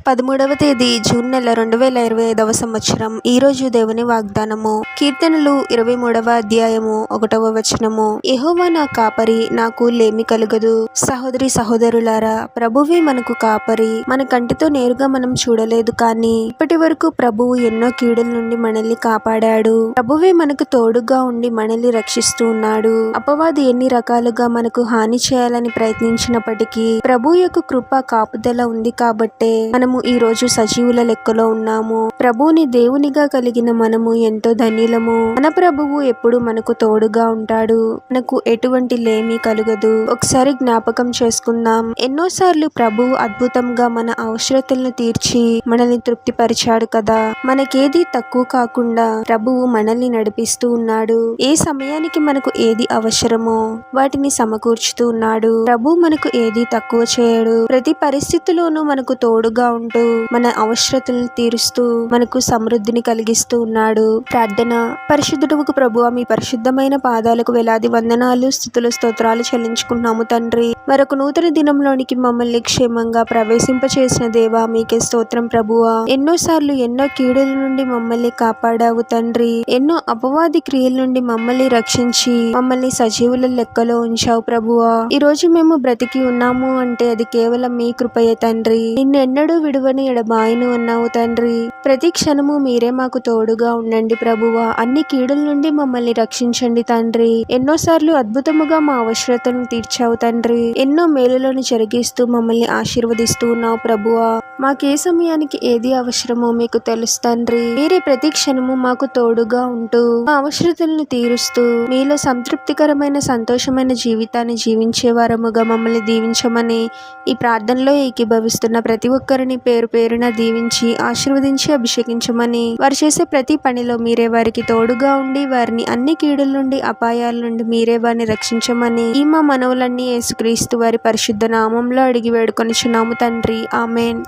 13వ తేదీ జూన్ నెల 2025వ సంవత్సరం. ఈరోజు దేవుని వాగ్దానము. కీర్తనలు 23వ అధ్యాయము 1వ వచనము. యెహోవా నా కాపరి, నాకు లేమి కలుగదు. సహోదరి సహోదరులారా, ప్రభువే మనకు కాపరి. మన కంటితో నేరుగా మనం చూడలేదు, కానీ ఇప్పటి వరకు ప్రభువు ఎన్నో కీడుల నుండి మనల్ని కాపాడాడు. ప్రభువే మనకు తోడుగా ఉండి మనల్ని రక్షిస్తూ ఉన్నాడు. అపవాది ఎన్ని రకాలుగా మనకు హాని చేయాలని ప్రయత్నించినప్పటికీ ప్రభు యొక్క కృప కాపుదల ఉంది కాబట్టే మనము ఈ రోజు సజీవుల లెక్కలో ఉన్నాము. ప్రభువుని దేవునిగా కలిగిన మనము ఎంతో ధన్యులము. మన ప్రభువు ఎప్పుడు మనకు తోడుగా ఉంటాడు. మనకు ఎటువంటి లేమి కలుగదు. ఒకసారి జ్ఞాపకం చేసుకుందాం. ఎన్నోసార్లు ప్రభువు అద్భుతంగా మన అవసరతలను తీర్చి మనల్ని తృప్తిపరిచాడు కదా. మనకేది తక్కువ కాకుండా ప్రభువు మనల్ని నడిపిస్తూ ఉన్నాడు. ఏ సమయానికి మనకు ఏది అవసరమో వాటిని సమకూర్చుతూ ఉన్నాడు. ప్రభు మనకు ఏది తక్కువ చేయడు. ప్రతి పరిస్థితిలోనూ మనకు తోడుగా ఉంటూ మన అవసరతలను తీరుస్తూ మనకు సమృద్ధిని కలిగిస్తూ ఉన్నాడు. ప్రార్థన. పరిశుద్ధుడవగు ప్రభువా, మీ పరిశుద్ధమైన పాదాలకు వేలాది వందనాలు, స్తుతులు, స్తోత్రాలు చెల్లించుకుంటున్నాము తండ్రి. మరొక నూతన దినంలోనికి మమ్మల్ని క్షేమంగా ప్రవేశింపచేసిన దేవా, మీకే స్తోత్రం ప్రభువా. ఎన్నోసార్లు ఎన్నో కీడుల నుండి మమ్మల్ని కాపాడావు తండ్రి. ఎన్నో అపవాది క్రియల నుండి మమ్మల్ని రక్షించి మమ్మల్ని సజీవుల లెక్కలో ఉంచావు ప్రభువా. ఈ రోజు మేము బ్రతికి ఉన్నాము అంటే అది కేవలం మీ కృపయే తండ్రి. నిన్నెన్నడూ విడువని ఎడబాయను అన్నావు తండ్రి. ప్రతి క్షణము మీరే మాకు తోడుగా ఉండండి ప్రభువా. అన్ని కీడుల నుండి మమ్మల్ని రక్షించండి తండ్రి. ఎన్నోసార్లు అద్భుతముగా మా అవసరతలను తీర్చావు తండ్రి. ఎన్నో మేలులను జరిగిస్తూ మమ్మల్ని ఆశీర్వదిస్తూ ఉన్నావు ప్రభువా. మాకే సమయానికి ఏది అవసరమో మీకు తెలుసు తండ్రి. మీరే ప్రతి క్షణము మాకు తోడుగా ఉంటూ మా అవసరతలను తీరుస్తూ మీలో సంతృప్తికరమైన సంతోషమైన జీవితాన్ని జీవించే వారముగా మమ్మల్ని దీవించమని ఈ ప్రార్థనలో ఏకీభవిస్తున్న ప్రతి ఒక్కరిని పేరు పేరున దీవించి ఆశీర్వదించి అభిషేకించమని, వారు చేసే ప్రతి పనిలో మీరే వారికి తోడుగా ఉండి వారిని అన్ని కీడుల నుండి అపాయాల నుండి మీరే వారిని రక్షించమని ఈ మా మనవులన్నీ యేసుక్రీస్తు వారి పరిశుద్ధ నామంలో అడిగి వేడుకొనిచున్నాము తండ్రి. ఆమేన్.